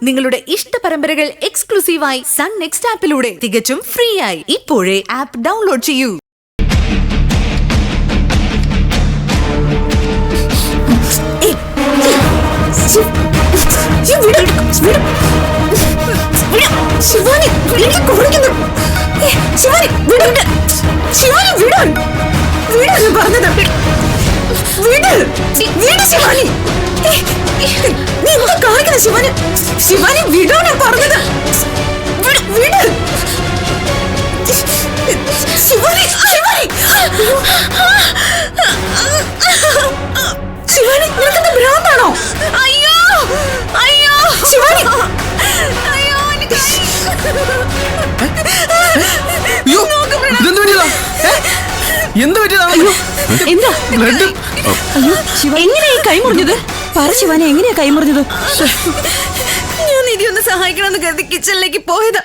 നിങ്ങളുടെ ഇഷ്ട പരമ്പരകൾ എക്സ്ക്ലൂസീവായി സൺ നെക്സ്റ്റ് ആപ്പിലൂടെ തികച്ചും ഫ്രീ ആയി ഇപ്പോഴേ ആപ്പ് ഡൗൺലോഡ് ചെയ്യൂ. ശിവാനി വിടാനാ പറഞ്ഞത്. ശിവാനി നിനക്കെന്താ ഭ്രാന്താണോ? അയ്യോ അയ്യോ ശിവാനി അയ്യോ എങ്ങനെയാ കൈ മുറിഞ്ഞത്? പറ ശിവാനി, എങ്ങനെയാ കൈ മുറിഞ്ഞത്? ഞാൻ നിധി ഒന്ന് സഹായിക്കണമെന്ന് കരുതി കിച്ചണിലേക്ക് പോയതാ.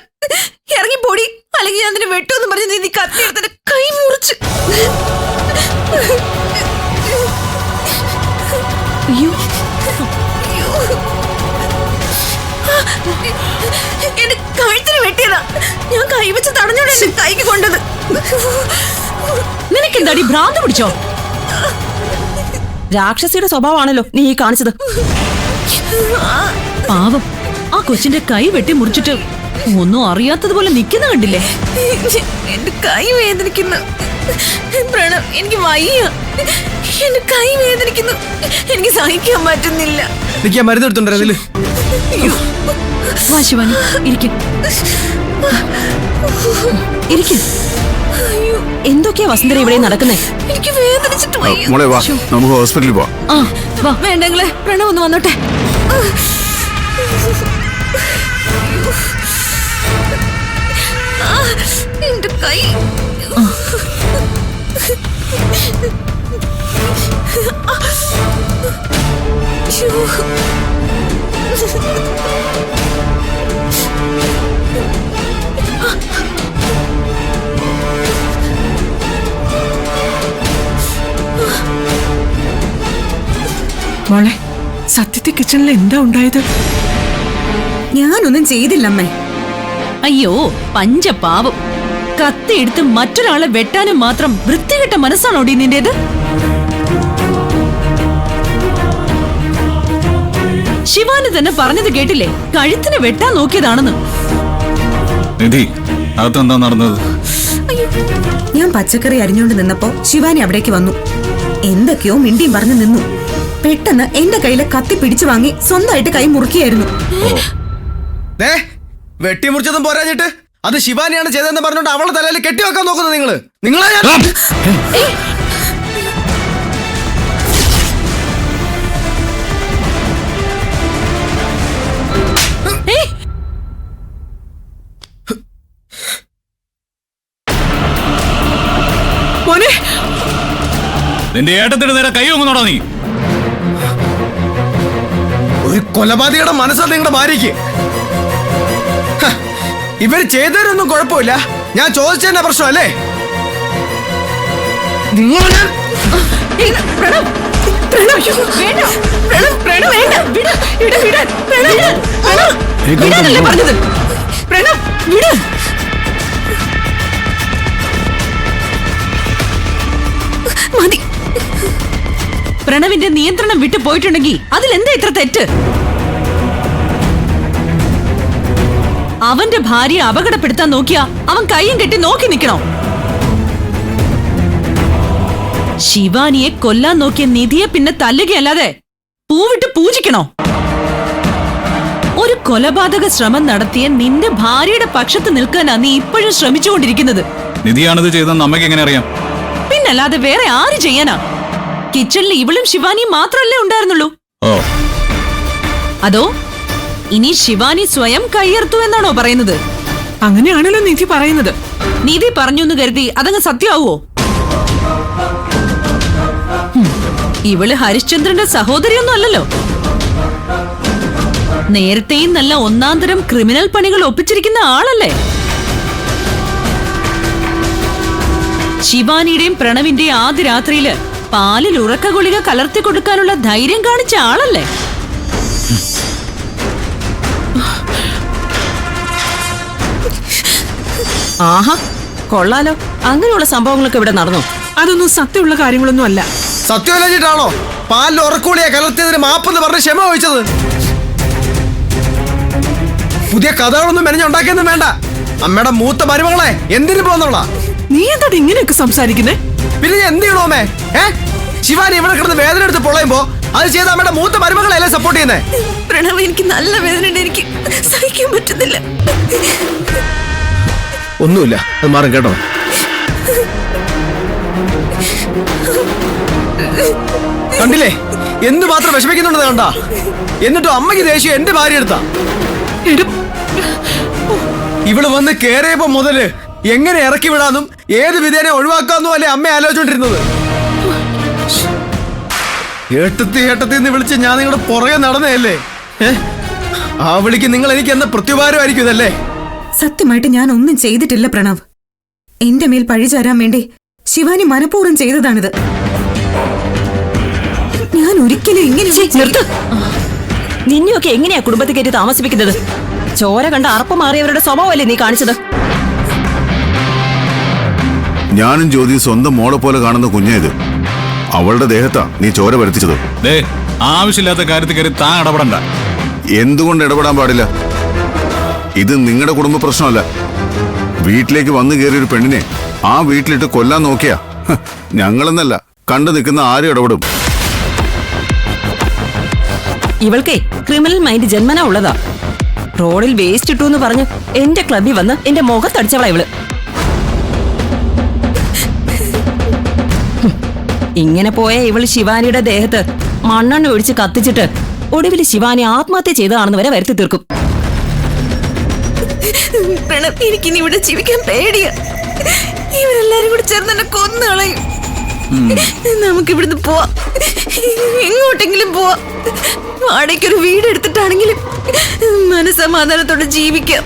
ഇറങ്ങി പൊടി, അല്ലെങ്കിൽ ഞാൻ അതിന് വെട്ടുമെന്ന് പറഞ്ഞ് നിധി കത്തിയെടുത്തിട്ട് കൈ മുറിച്ച്. എന്റെ കഴുത്തിന് വെട്ടിയതാ. ഞാൻ കൈവച്ച് തടഞ്ഞോണ്ട് എന്റെ കൈക്ക് കൊണ്ടത്. നിനക്കെന്താടി ഭ്രാന്ത് പിടിച്ചോ? രാക്ഷസിയുടെ സ്വഭാവമാണല്ലോ നീ ഈ കാണിച്ചത്. പാവം, ആ കൊച്ചിന്റെ കൈ വെട്ടി മുറിച്ചിട്ട് ഒന്നും അറിയാത്തതുപോലെ നിൽക്കുന്ന കണ്ടില്ലേ? എന്റെ കൈ വേദനിക്കുന്നു പ്രണവ്, എനിക്ക് വയ്യ. എന്റെ കൈ വേദനിക്കുന്നു, എനിക്ക് സഹിക്കാൻ പറ്റുന്നില്ല. മരുന്ന് എടുത്തോണ്ടേ. വാ ശിവാനി, ഇരിക്കും. എന്തൊക്കെയാ വസുന്ധര ഇവിടെ നടക്കുന്നേ? എനിക്ക് വേദനിച്ചിട്ട് നമുക്ക് ഹോസ്പിറ്റലിൽ പോവാം. വേണ്ടെങ്കിലേ, പ്രണവ് ഒന്ന് വന്നോട്ടെ. എന്റെ കൈ മോളെ, സത്യത്തിൽ കിച്ചണിൽ എന്താ ഉണ്ടായത്? ഞാനൊന്നും ചെയ്തില്ലമ്മേ. അയ്യോ പഞ്ചപാവം, കത്തിയെടുത്ത് മറ്റൊരാളെ വെട്ടാനും മാത്രം വൃത്തികെട്ട മനസ്സാണോടി നിന്റേത്? ശിവാനി തന്നെ പറഞ്ഞത് കേട്ടില്ലേ, കഴുത്തിന് വെട്ടാൻ നോക്കിയതാണെന്ന്. നിധി, അകത്തെന്താ നടന്നത്? ഞാൻ പച്ചക്കറി അരിഞ്ഞോണ്ട് നിന്നപ്പോ ശിവാനി അവിടേക്ക് വന്നു. എന്തൊക്കെയോ മിണ്ടിയും പറഞ്ഞു നിന്നു. പെട്ടെന്ന് എന്റെ കയ്യിലെ കത്തി പിടിച്ചു വാങ്ങി സ്വന്തമായിട്ട് കൈ മുറുക്കിയായിരുന്നു. വെട്ടിമുറിച്ചതും പോരാഞ്ഞിട്ട് അത് ശിവാനിയാണ് ചെയ്തതെന്ന് പറഞ്ഞോണ്ട് അവളെ തലയിൽ കെട്ടിവെക്കാൻ നോക്കുന്നത് നിങ്ങളെ. നിന്റെ ഏട്ടത്തിന്റെ നേരെ കൈ ഒങ്ങുന്നോടാ നീ? ഒരു കൊലപാതകയുടെ മനസ്സാ നിങ്ങളുടെ ഭാര്യയ്ക്ക്. ഇവര് ചെയ്തതിനൊന്നും കുഴപ്പമില്ല, ഞാൻ ചോദിച്ചതിന്റെ പ്രശ്നമല്ലേ? പ്രണവിന്റെ നിയന്ത്രണം വിട്ടു പോയിട്ടുണ്ടെങ്കിൽ അതിലെന്താ ഇത്ര തെറ്റ്? അവന്റെ ഭാര്യയെ അപകടപ്പെടുത്താൻ നോക്കിയാ അവൻ കൈയും കെട്ടി നോക്കി നിൽക്കണോ? ശിവാനിയെ കൊല്ലാൻ നോക്കിയ നിധിയെ പിന്നെ തല്ലുകയല്ലാതെ പൂവിട്ട് പൂജിക്കണോ? ഒരു കൊലപാതക ശ്രമം നടത്തിയ നിന്റെ ഭാര്യയുടെ പക്ഷത്ത് നിൽക്കാനാ നീ ഇപ്പോഴും ശ്രമിച്ചുകൊണ്ടിരിക്കുന്നത്. നിധിയാണിത് ചെയ്തെന്ന് അമ്മയ്ക്ക് എങ്ങനെ അറിയാം? പിന്നല്ലാതെ വേറെ ആര് ചെയ്യാനാ? കിച്ചണിൽ ഇവളും ശിവാനിയും മാത്രല്ലേ ഉണ്ടായിരുന്നുള്ളൂ. അതോ ഇനി ശിവാനി സ്വയം കയ്യേർത്തു എന്നാണോ പറയുന്നത്? അങ്ങനെയാണല്ലോ നിധി പറയുന്നത്. നിധി പറഞ്ഞു എന്ന് കരുതി അതങ്ങ് സത്യമാവോ? ഇവള് ഹരിശ്ചന്ദ്രന്റെ സഹോദരിയൊന്നും അല്ലല്ലോ. നേരത്തെയും നല്ല ഒന്നാന്തരം ക്രിമിനൽ പണികൾ ഒപ്പിച്ചിരിക്കുന്ന ആളല്ലേ? ശിവാനിയുടെയും പ്രണവിന്റെയും ആദ്യ രാത്രിയില് പാലിൽ ഉറക്ക ഗുളിക കലർത്തി കൊടുക്കാനുള്ള ധൈര്യം കാണിച്ച ആളല്ലേ? ആഹാ കൊള്ളാലോ, അങ്ങനെയുള്ള സംഭവങ്ങളൊക്കെ ഇവിടെ നടന്നു. അതൊന്നും സത്യമുള്ള കാര്യങ്ങളൊന്നും അല്ല. സത്യമല്ലാഞ്ഞിട്ടാണോ പാലിൽ ഉറക്കൂളിയെ കലർത്തിയതിന് മാപ്പെന്ന് പറഞ്ഞ് ക്ഷമ ചോദിച്ചത്? പുതിയ കഥകളൊന്നും മെനഞ്ഞുണ്ടാക്കിയൊന്നും വേണ്ട. അമ്മയുടെ മൂത്ത മരുമകളെ എന്തിനു പോകുന്നവളാ? നീ എന്താണ് ഇങ്ങനെയൊക്കെ സംസാരിക്കുന്നേ? പിന്നെ ഞാൻ എന്ത് ചെയ്യണോമേ? ശിവാനി ഇവിടെ കിടന്ന് വേദന എടുത്ത് പൊളയുമ്പോ അത് ചെയ്ത് അമ്മയുടെ മൂത്ത മരുമകളെയല്ലേ സപ്പോർട്ട് ചെയ്യുന്നേ? പ്രണവ്, എനിക്ക് നല്ല വേദനയുണ്ട്, എനിക്ക് സഹിക്കാൻ പറ്റുന്നില്ല. ഒന്നുമില്ല, അത് മാറും കേട്ടോ. കണ്ടില്ലേ എന്ത് മാത്രം വിഷമിക്കുന്നുണ്ടെന്ന് കണ്ടാ? എന്നിട്ടും അമ്മയ്ക്ക് ദേഷ്യം എന്റെ ഭാര്യ എടുത്താ. ഇവള് വന്ന് കേറിയപ്പോ മുതല് എങ്ങനെ ഇറക്കി വിടാന്നും ഏത് വിധേനെ ഒഴിവാക്കാന്നും അല്ലേ അമ്മ ആലോചിച്ചോണ്ടിരുന്നത്. ഏട്ടത്തി വിളിച്ച് ഞാൻ നിങ്ങളുടെ പുറകെ നടന്നതല്ലേ? ആ വിളിക്ക് നിങ്ങൾ എനിക്ക് എന്ന പ്രത്യുപകാരമായിരിക്കും ഇതല്ലേ? സത്യമായിട്ട് ഞാൻ ഒന്നും ചെയ്തിട്ടില്ല പ്രണവ്. എന്റെ മേൽ പഴിചാരാൻ വേണ്ടി ശിവാനി മനഃപൂർവ്വം ചെയ്തതാണിത്. ഞാൻ ഒരിക്കലും ഇങ്ങനെ നിർത്ത്. നിന്നെയൊക്കെ എങ്ങനെയാ കുടുംബത്തിൽ കയറ്റി താമസിപ്പിക്കുന്നത്? ചോര കണ്ട അറപ്പ് മാറിയവരുടെ സ്വഭാവമല്ലേ നീ കാണിച്ചത്? ഞാനും ജ്യോതി സ്വന്തം മോളെ പോലെ കാണുന്ന കുഞ്ഞായത്. അവളുടെ ദേഹത്താ നീ ചോര വരുത്തിച്ചത്. ആവശ്യമില്ലാത്ത കാര്യത്തിൽ കയറി താൻ ഇടപെടണ്ട. എന്തുകൊണ്ട് ഇടപെടാൻ പാടില്ല? ഇത് നിങ്ങളുടെ കുടുംബ പ്രശ്നമല്ല. വീട്ടിലേക്ക് വന്നു കയറിയ ഒരു പെണ്ണിനെ ആ വീട്ടിലിട്ട് കൊല്ലാൻ നോക്കിയാ ഞങ്ങളെന്നല്ല കണ്ടു നിൽക്കുന്ന ആരും ഇടപെടും. ഇവൾക്കേ ക്രിമിനൽ മൈൻഡ് ജന്മനാ ഉള്ളതാ. റോഡിൽ വേസ്റ്റ് ഇട്ടു എന്ന് പറഞ്ഞ് എന്റെ ക്ലബിൽ വന്ന് എന്റെ മുഖത്തടിച്ചവളാ ഇവള്. ഇങ്ങനെ പോയ ഇവള് ശിവാനിയുടെ ദേഹത്ത് മണ്ണെണ്ണ ഒഴിച്ച് കത്തിച്ചിട്ട് ഒടുവിൽ ശിവാനി ആത്മഹത്യ ചെയ്തതാണെന്ന് വരെ വരുത്തി തീർക്കും. പ്രണവ്, എനിക്കിനി ഇവിടെ ജീവിക്കാൻ പേടിയാ. ഇവരെല്ലാരും കൂടി ചേർന്ന് എന്നെ കൊന്നു കളയും. നമുക്കിവിടുന്ന് പോവാം, എങ്ങോട്ടെങ്കിലും പോവാം. വാടകയ്ക്കൊരു വീട് എടുത്തിട്ടാണെങ്കിലും മനസമാധാനത്തോടെ ജീവിക്കാം.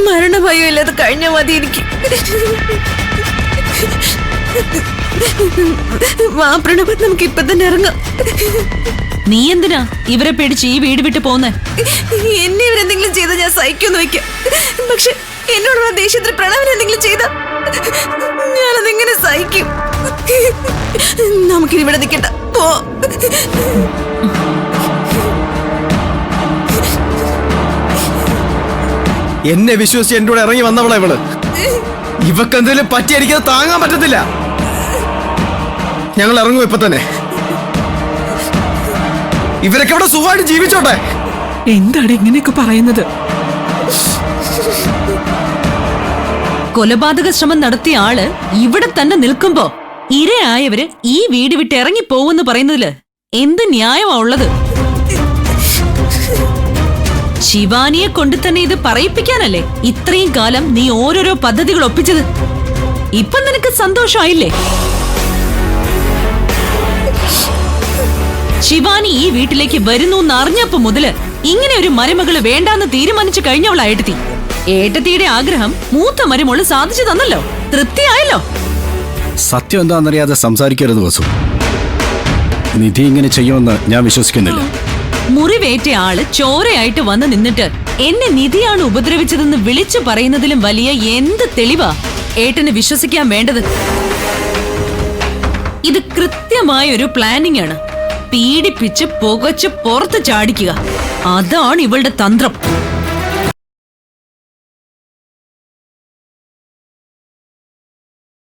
മരണഭയം ഇല്ലാതെ കഴിഞ്ഞാൽ മതി എനിക്ക്. വാ പ്രണവ്, നമുക്ക് ഇപ്പൊ തന്നെ ഇറങ്ങാം. നീ എന്തിനാ ഇവരെ പേടിച്ച് ഈ വീട് വിട്ട് പോന്നേ? എന്നെ ഇവരെന്തെങ്കിലും ചെയ്താൽ ഞാൻ സഹിക്കുമെന്ന് വയ്ക്കാം. പക്ഷെ എന്നോടുള്ള ദേഷ്യത്തിൽ പ്രണവിന് എന്തെങ്കിലും ചെയ്ത ഞാനതെങ്ങനെ സഹിക്കും? നമുക്കിനി ഇവിടെ നിൽക്കണ്ട, പോ. എന്നെ വിശ്വസിച്ച് എന്റെ കൂടെ ഇറങ്ങി വന്നവളെ ഇവള്. ഇവക്ക് എന്തെങ്കിലും പറ്റിയായിരിക്കും, താങ്ങാൻ പറ്റത്തില്ല. ഞങ്ങൾ ഇറങ്ങും ഇപ്പൊ തന്നെ. ഇവരൊക്കെ ഇവിടെ സുഖമായിട്ട് ജീവിച്ചോട്ടെ. എന്താണ് ഇങ്ങനെയൊക്കെ പറയുന്നത്? കൊലപാതക ശ്രമം നടത്തിയ ആള് ഇവിടെ തന്നെ നിൽക്കുമ്പോ ഇരയായവര് ഈ വീട് വിട്ട് ഇറങ്ങി പോവെന്ന് പറയുന്നതില് എന്ത് ന്യായമാ ഉള്ളത്? ശിവാനിയെ കൊണ്ട് തന്നെ ഇത് പറയിപ്പിക്കാനല്ലേ ഇത്രയും കാലം നീ ഓരോരോ പദ്ധതികൾ ഒപ്പിച്ചത്? ഇപ്പൊ നിനക്ക് സന്തോഷമായില്ലേ? ശിവാനി ഈ വീട്ടിലേക്ക് വരുന്നു എന്നറിഞ്ഞപ്പോ മുതല് ഇങ്ങനെ ഒരു മരുമകള് വേണ്ടാന്ന് തീരുമാനിച്ചു കഴിഞ്ഞവളാ ഏട്ടത്തി. ഏട്ടത്തിയുടെ ആഗ്രഹം മൂത്ത മരുമോള് സാധിച്ചു തന്നല്ലോ, തൃപ്തിയായല്ലോ. സത്യം എന്താണെന്നറിയാതെ സംസാരിക്കരുത് വസു. നിധി ഇങ്ങനെ ചെയ്യുമെന്ന് ഞാൻ വിശ്വസിക്കുന്നില്ല. മുറിവേറ്റ ആള് ചോരയായിട്ട് വന്ന് നിന്നിട്ട് എന്നെ നിധിയാണ് ഉപദ്രവിച്ചതെന്ന് വിളിച്ചു പറയുന്നതിലും വലിയ എന്ത് തെളിവാ ഏട്ടന് വിശ്വസിക്കാൻ വേണ്ടത്? ഇത് കൃത്യമായ ഒരു പ്ലാനിംഗ് ആണ്. പീഡിപ്പിച്ച് പുകച്ച് പുറത്ത് ചാടിക്കുക, അതാണ് ഇവളുടെ തന്ത്രം.